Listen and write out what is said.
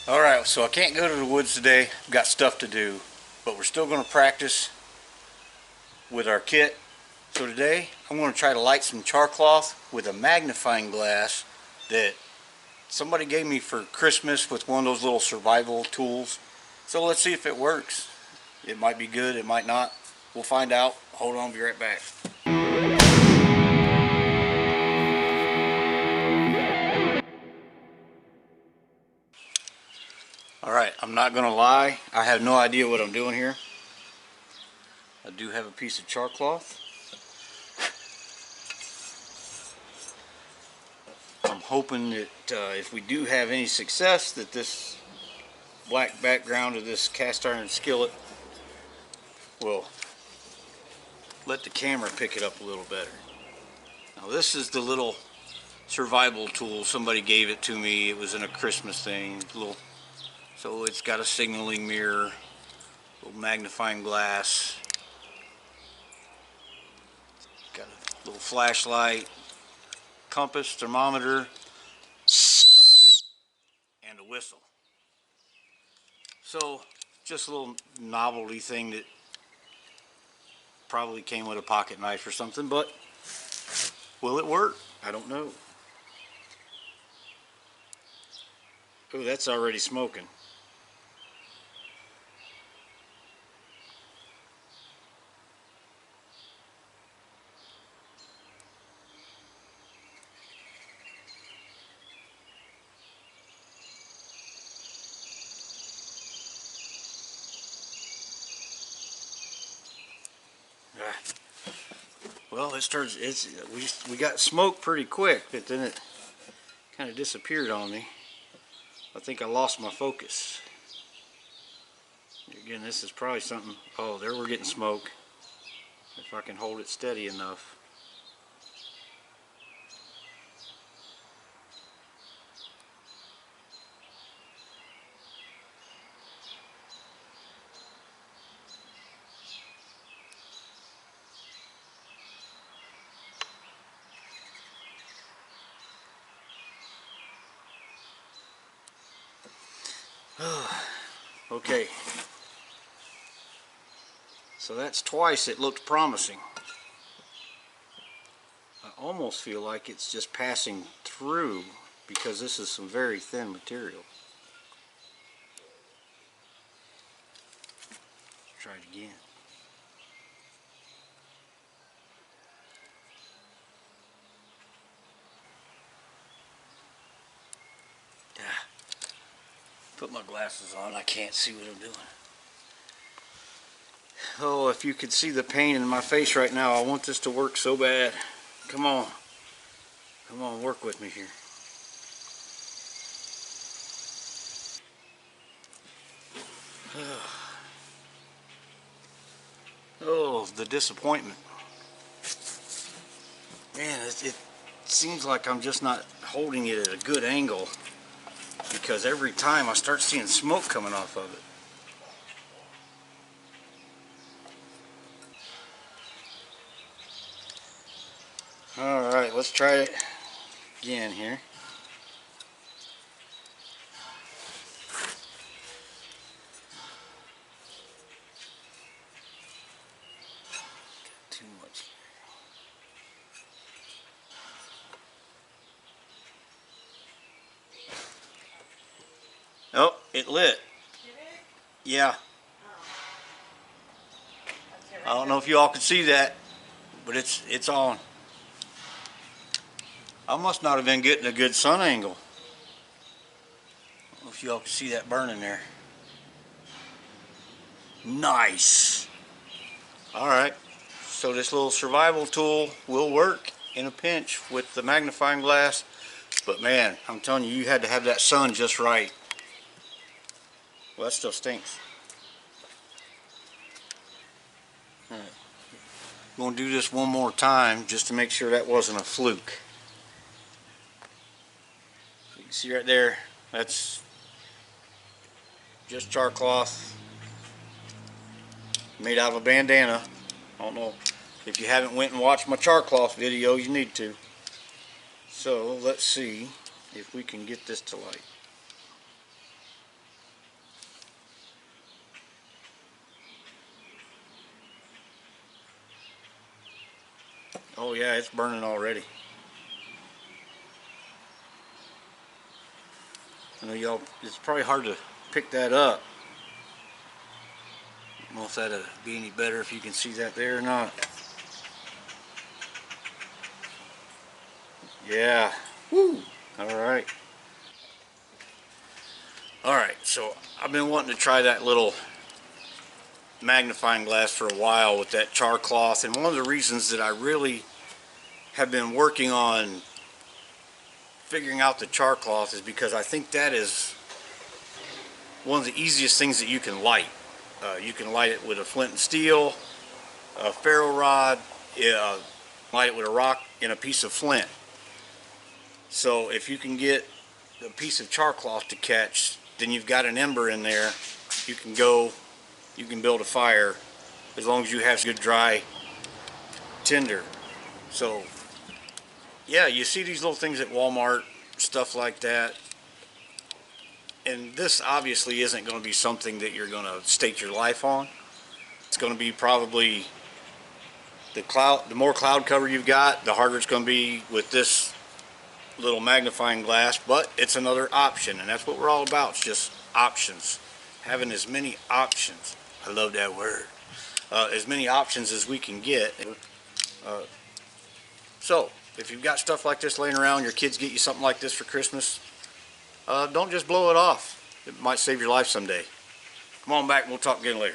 Alright, so I can't go to the woods today. I've got stuff to do, but we're still going to practice with our kit. So today I'm going to try to light some char cloth with a magnifying glass that somebody gave me for Christmas with one of those little survival tools. So let's see if it works. It might be good, it might not. We'll find out. Hold on, I'll be right back. Alright, I'm not going to lie. I have no idea what I'm doing here. I do have a piece of char cloth. I'm hoping that if we do have any success, that this black background of this cast iron skillet will let the camera pick it up a little better. Now this is the little survival tool. Somebody gave it to me. It was in a Christmas thing. So it's got a signaling mirror, a little magnifying glass, got a little flashlight, compass, thermometer, and a whistle. So just a little novelty thing that probably came with a pocket knife or something, but will it work? I don't know. Oh, that's already smoking. Well, it starts. We got smoke pretty quick, but then it kind of disappeared on me. I think I lost my focus. Again, this is probably something. Oh, there we're getting smoke. If I can hold it steady enough. Okay. So that's twice it looked promising. I almost feel like it's just passing through because this is some very thin material. Let's try it again. Put my glasses on, I can't see what I'm doing. Oh, if you could see the pain in my face right now, I want this to work so bad. Come on. Come on, work with me here. Oh, the disappointment. Man, it seems like I'm just not holding it at a good angle because every time I start seeing smoke coming off of it. Alright, let's try it again here. Too much. Oh, it lit. Yeah. I don't know if you all can see that, but it's on. I must not have been getting a good sun angle. I don't know if you all can see that burning there. Nice. Alright, so this little survival tool will work in a pinch with the magnifying glass, but man, I'm telling you, you had to have that sun just right. Well, that still stinks. Alright, I'm going to do this one more time just to make sure that wasn't a fluke. You can see right there, that's just char cloth made out of a bandana. I don't know if you haven't went and watched my char cloth video, you need to. So let's see if we can get this to light. Oh yeah, it's burning already. I know y'all, it's probably hard to pick that up. I don't know if that'd be any better if you can see that there or not. Yeah. Woo. Alright. Alright, so I've been wanting to try that little magnifying glass for a while with that char cloth, and one of the reasons that I really have been working on figuring out the char cloth is because I think that is one of the easiest things that you can light. You can light it with a flint and steel, a ferro rod, light it with a rock and a piece of flint. So if you can get a piece of char cloth to catch, then you've got an ember in there. You can build a fire as long as you have good dry tinder. So yeah, you see these little things at Walmart, stuff like that. And this obviously isn't going to be something that you're going to stake your life on. It's going to be probably the more cloud cover you've got, the harder it's going to be with this little magnifying glass, but it's another option, and that's what we're all about. It's just options. Having as many options. I love that word. As many options as we can get. So, if you've got stuff like this laying around, your kids get you something like this for Christmas, don't just blow it off. It might save your life someday. Come on back and we'll talk again later.